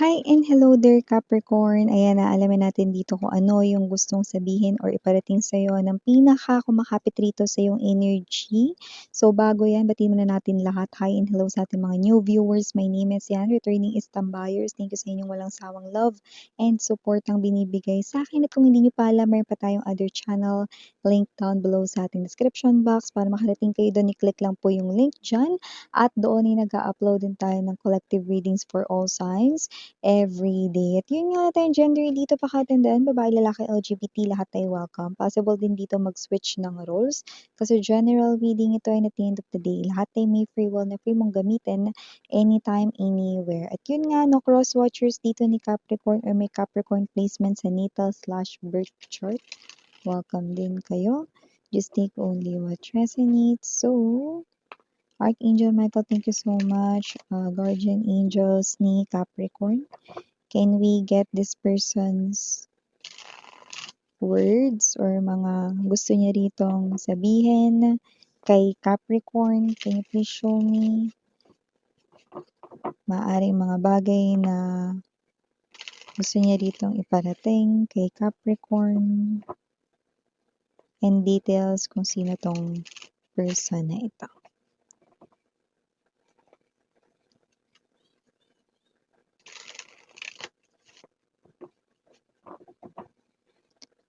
Hi and hello there Capricorn. Ayan na, alamin natin dito kung ano yung gustong sabihin or iparating sa'yo ng pinaka-kumakapit rito sa iyong energy. So bago yan, batiin muna natin lahat. Hi and hello sa ating mga new viewers. My name is Yan, returning is Tambayers. Thank you sa inyong walang sawang love and support ang binibigay sa akin. At kung hindi nyo pa alam, mayroon pa tayong other channel. Link down below sa ating description box. Para makarating kayo doon, i-click lang po yung link dyan. At doon ay nag-upload din tayo ng collective readings for all signs every day. At yun nga tayong gender dito, pakatandaan, babae, lalaki, LGBT, lahat tayo welcome. Possible din dito mag-switch ng roles kasi general reading ito ay at the end of the day, lahat tayo may free will na free mong gamitin anytime, anywhere. At yun nga, no, cross watchers dito ni Capricorn or may Capricorn placement sa natal/birth chart. Welcome din kayo. Just take only what resonates. So, Archangel Michael, thank you so much. Guardian angels ni Capricorn. Can we get this person's words or mga gusto niya ritong sabihin kay Capricorn? Can you please show me maaaring mga bagay na gusto niya ritong iparating kay Capricorn and details kung sino tong person na ito.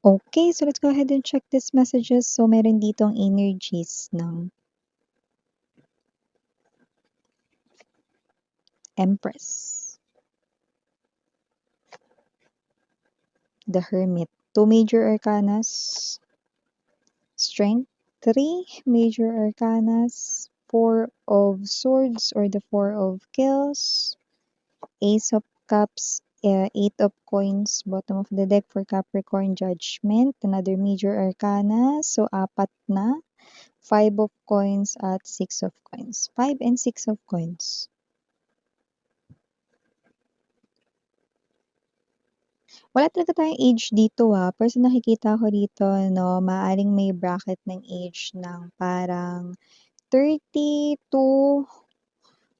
Okay, so let's go ahead and check these messages. So, meron ditong energies ng Empress, the Hermit, 2 major arcanas, Strength, 3 major arcanas, 4 of Swords or the 4 of Kills, Ace of Cups, 8 of Coins, bottom of the deck for Capricorn, Judgment, another major arcana, so 4 na, 5 of Coins at 6 of Coins, 5 and 6 of Coins. Wala talaga tayong age dito pero sa nakikita ko rito 'no, maaaring may bracket ng age ng parang 30 to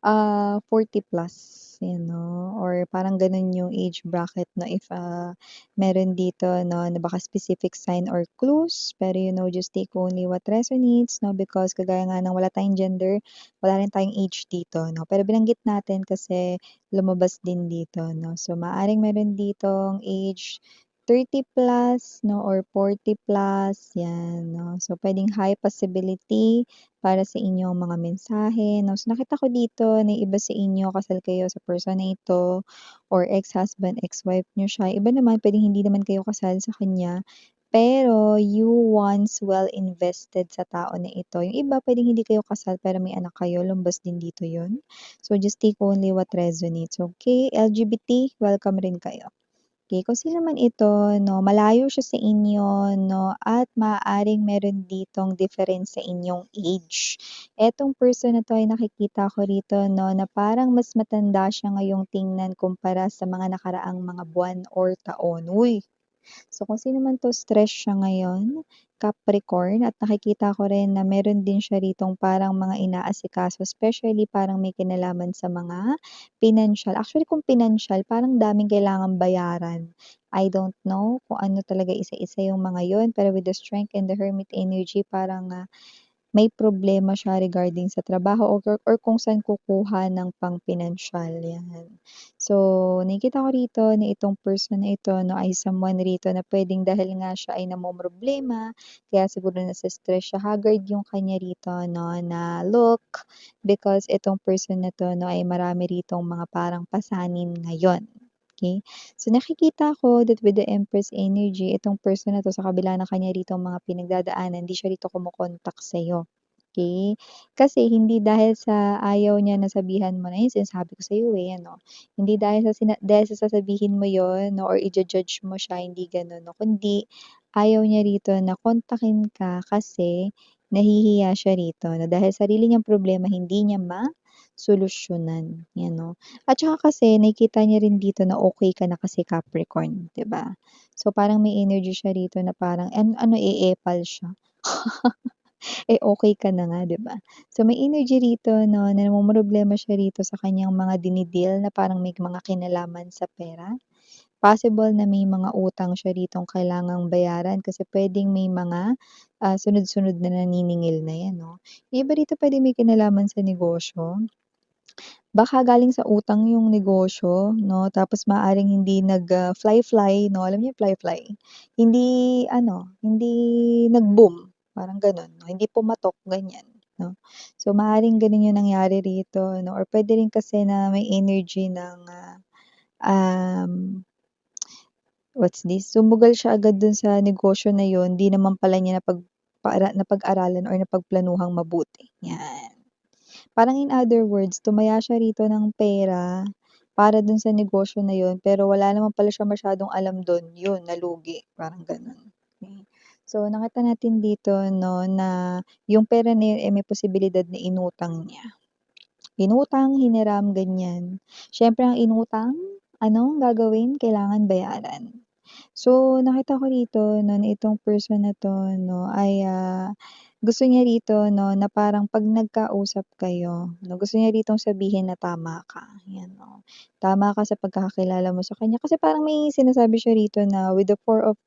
40 plus, 'no, or parang gano'n yung age bracket na if, meron dito 'no, na baka specific sign or clues, pero just take only what resonates 'no, because kagaya nga ng wala tayong gender, wala rin tayong age dito 'no, pero binanggit natin kasi lumabas din dito 'no. So, maaaring meron ditong age 30 plus 'no or 40 plus, 'yan 'no. So, puwedeng high possibility para sa inyong mga mensahe 'no. So, nakita ko dito na iba sa inyo kasal kayo sa person na ito or ex-husband, ex-wife niyo siya. Iba naman puwedeng hindi naman kayo kasal sa kanya, pero you once well invested sa tao na ito. Yung iba puwedeng hindi kayo kasal pero may anak kayo, lumbas din dito 'yun. So, just take only what resonates, okay? LGBT, welcome rin kayo. Okay, kung sino man ito 'no, malayo siya sa inyo 'no, at maaaring meron ditong difference sa inyong age. Etong person na 'to ay nakikita ko rito 'no, na parang mas matanda siya ngayong tingnan kumpara sa mga nakaraang mga buwan or taon. Uy! So, kung sino man 'to, stress siya ngayon, Capricorn, at nakikita ko rin na meron din siya ritong parang mga inaasikaso, especially parang may kinalaman sa mga financial. Actually, kung financial, parang daming kailangang bayaran. I don't know kung ano talaga isa-isa yung mga yon, pero with the Strength and the Hermit energy, parang may problema siya regarding sa trabaho or kung saan kukuha ng pang-pinansiyal, 'yan. So, nakikita ko rito na itong person na ito 'no, ay someone rito na puwedeng dahil nga siya ay namomroblema, kaya siguro nase-stress siya, haggard yung kanya rito 'no, na look, because itong person na 'to 'no, ay marami ritong mga parang pasanin ngayon, okey. So, nakikita ko that with the Empress energy, itong person na 'to sa kabila ng kanya ritong mga pinagdadaanan, hindi siya rito kumo-contact sa'yo, okey? Kasi hindi dahil sa ayaw niya na sabihan mo na yun sinasabi ko sa'yo, ano, hindi dahil sa sasabihin mo yun 'no or ija-judge mo siya, hindi gano'n 'no, kundi ayaw niya rito na kontakin ka kasi nahihiya siya rito na dahil sarili niyang problema hindi niya masolusyunan, 'yan 'no. At saka kasi nakikita niya rin dito na okey ka na kasi Capricorn, 'di ba? So, parang may energy siya rito na parang ano, e-epal siya. okey ka na nga, 'di ba? So, may energy rito 'no, na namomroblema siya rito sa kaniyang mga dini-deal na parang may mga kinalaman sa pera. Possible na may mga utang siya ritong kailangang bayaran kasi puwedeng may mga, sunod-sunod na naniningil na 'yan 'no. Yung iba rito puwedeng may kinalaman sa negosyo. Baka galing sa utang yung negosyo 'no, tapos maaaring hindi fly-fly 'no, alam niyo yung fly-fly? Hindi ano, hindi nag-boom, parang gano'n 'no, hindi pumatok, ganyan 'no. So, maaaring gano'n yung nangyari rito 'no or puwede rin kasi na may energy ng, um, what's this, sumugal siya agad dun sa negosyo na yun, 'di naman pala niya napag-aralan or napagplanuhang mabuti, 'yan. Parang in other words, tumaya siya rito ng pera para dun sa negosyo na yun, pero wala naman pala siya masyadong alam dun, yun nalugi, parang gano'n. Okey. So, nakita natin dito 'no, na yung pera na yun, eh, may posibilidad na inutang niya. Inutang, hiniram, ganyan. Siyempre ang inutang, ano ang gagawin? Kailangan bayaran. So, nakita ko rito 'no, na itong person na 'to 'no, ay, gusto niya rito 'no, na parang 'pag nagkausap kayo 'no, gusto niya ritong sabihin na tama ka, 'yan, oh. Tama ka sa pagkakakilala mo sa kanya. Kasi parang may sinasabi siya rito na with the Four of,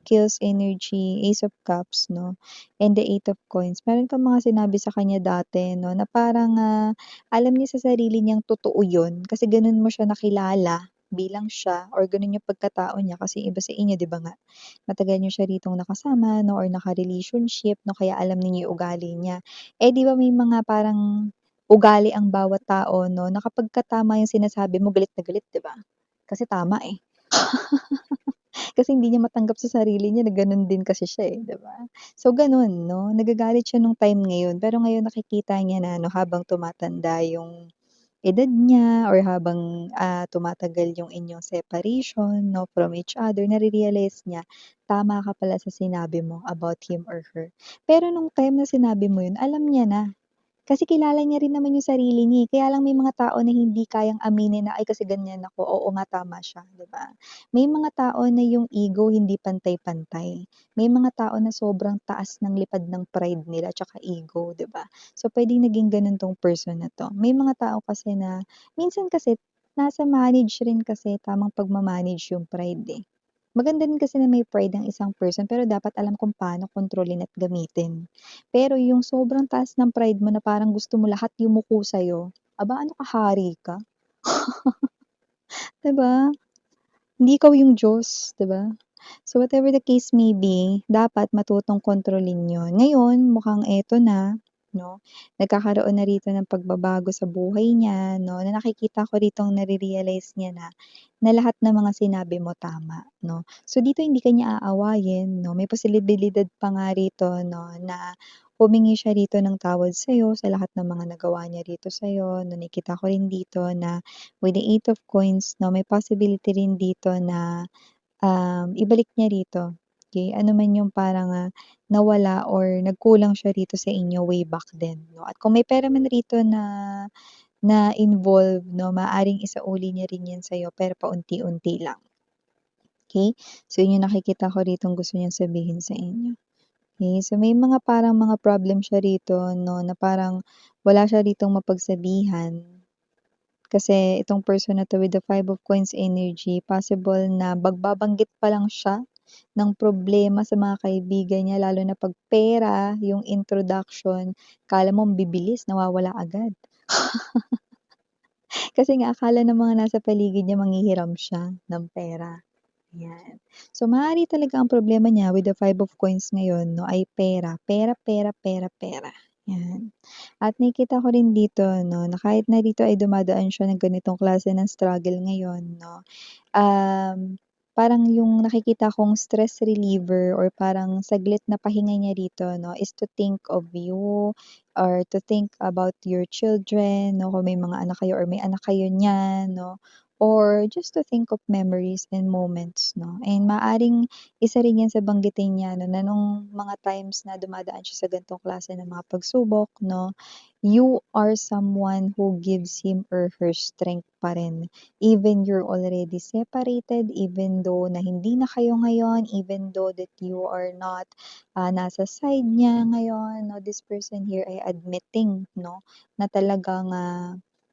Kills energy, Ace of Cups 'no, and the Eight of Coins, meron kang mga sinabi sa kanya dati 'no, na parang, alam niya sa sarili niyang totoo 'yun, kasi gano'n mo siya nakilala bilang siya or gano'n yung pagkatao niya kasi iba sa inyo 'di ba nga, matagal niyo siya ritong nakasama 'no or naka-relationship 'no kaya alam ninyo yung ugali niya. Eh, 'di ba may mga parang ugali ang bawat tao 'no na kapagka tama yung sinasabi mo galit na galit 'di ba? Kasi tama, eh. Kasi hindi niya matanggap sa sarili niya na gano'n din kasi siya, eh, 'di ba? So gano'n 'no, nagagalit siya nung time ngayon pero ngayon nakikita niya na 'no habang tumatanda yung edad niya or habang, tumatagal yung inyong separation 'no, from each other, nare-realize niya, tama ka pala sa sinabi mo about him or her. Pero nung time na sinabi mo yun, alam niya na. Kasi kilala niya rin naman yung sarili niya, eh, kaya lang may mga tao na hindi kayang aminin na, "Ay, kasi ganyan ako." Oo nga, tama siya, 'di ba? May mga tao na yung ego hindi pantay-pantay. May mga tao na sobrang taas ng lipad ng pride nila tsaka ego, 'di ba? So, puwedeng naging gano'n 'tong person na 'to. May mga tao kasi na minsan kasi nasa manage rin kasi, tamang pagma-manage yung pride, eh. Maganda din kasi na may pride ang isang person pero dapat alam kung paano kontrolin at gamitin. Pero yung sobrang taas ng pride mo na parang gusto mo lahat yumuko sa'yo, aba ano ka, hari ka? 'Di ba? Hindi ikaw yung Diyos, 'di ba? So, whatever the case may be, dapat matutong kontrolin 'yun. Ngayon, mukhang eto na, 'no, nagkakaroon na rito ng pagbabago sa buhay niya, 'no, na nakikita ko ritong nare-realize niya na lahat ng mga sinabi mo tama, 'no. So, dito hindi ka niya aawayin, 'no, may posibilidad pa nga rito, 'no, na humingi siya rito ng tawad sa'yo sa lahat ng mga nagawa niya rito sa'yo, 'no. Nakita ko rin dito na with the Eight of Coins 'no, may possibility rin dito na, ibalik niya rito, okey, ano man yung parang, nawala or nagkulang siya rito sa inyo way back then 'no. At kung may pera man rito na na involved 'no, maaaring isauli niya rin 'yan sa'yo pero paunti-unti lang, okey? So yun yung nakikita ko ritong gusto niyang sabihin sa inyo. Okey, so may mga parang mga problem siya rito 'no, na parang wala siya ritong mapagsabihan. Kasi itong person na 'to with the Five of Coins energy, possible na magbabanggit pa lang siya ng problema sa mga kaibigan niya lalo na 'pag pera yung introduction, akala mo ang bibilis nawawala agad. Kasi nga akala ng mga nasa paligid niya manghihiram siya ng pera, yan. So, maaari talaga ang problema niya with the Five of Coins ngayon 'no, ay pera, pera, pera, pera, pera, yan. At nakikita ko rin dito 'no, na kahit na dito ay dumadaan siya ng ganitong klase ng struggle ngayon 'no, parang yung nakikita kong stress reliever or parang saglit na pahinga niya rito 'no, is to think of you or to think about your children 'no, kung may mga anak kayo or may anak kayo niyan 'no, or just to think of memories and moments 'no. And maaaring isa rin 'yan sa banggitin niya 'no, na nung mga times na dumadaan siya sa ganitong klase ng mga pagsubok 'no, you are someone who gives him or her strength pa rin. Even you're already separated, even though na hindi na kayo ngayon, even though that you are not nasa side niya ngayon, no, this person here ay admitting, no, na talagang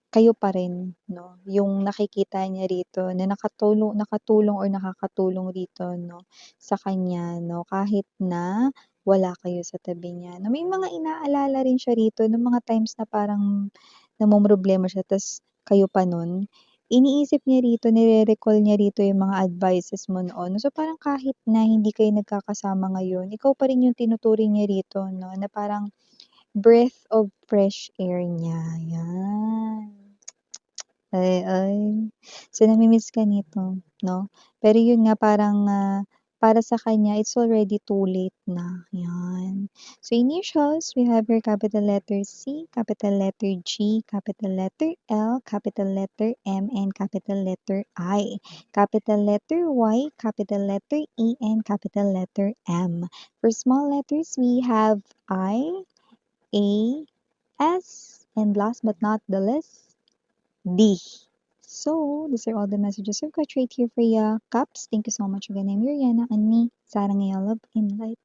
kayo pa rin, no, yung nakikita niya rito na nakatulong or nakakatulong rito, no, sa kanya, no, kahit na wala kayo sa tabi niya, na may mga inaalala rin siya rito nung mga times na parang namomroblema siya ta's kayo pa nun. Iniisip niya rito, nire-recall niya rito yung mga advices mo noon. So, parang kahit na hindi kayo nagkakasama ngayon, ikaw pa rin yung tinuturing niya rito 'no, na parang breath of fresh air niya, 'yan. Ay. So, nami-miss ka nito, 'no? Pero yun nga parang, para sa kanya it's already too late na, 'yan. So, initials, we have your capital letter C, capital letter G, capital letter L, capital letter M, and capital letter I. Capital letter Y, capital letter E, and capital letter M. For small letters, we have I, A, S, and last but not the least, D. So, these are all the messages I've got right here for ya. Caps, thank you so much again. I'm Yuriana, and me, Sarang Love in Light.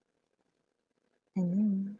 And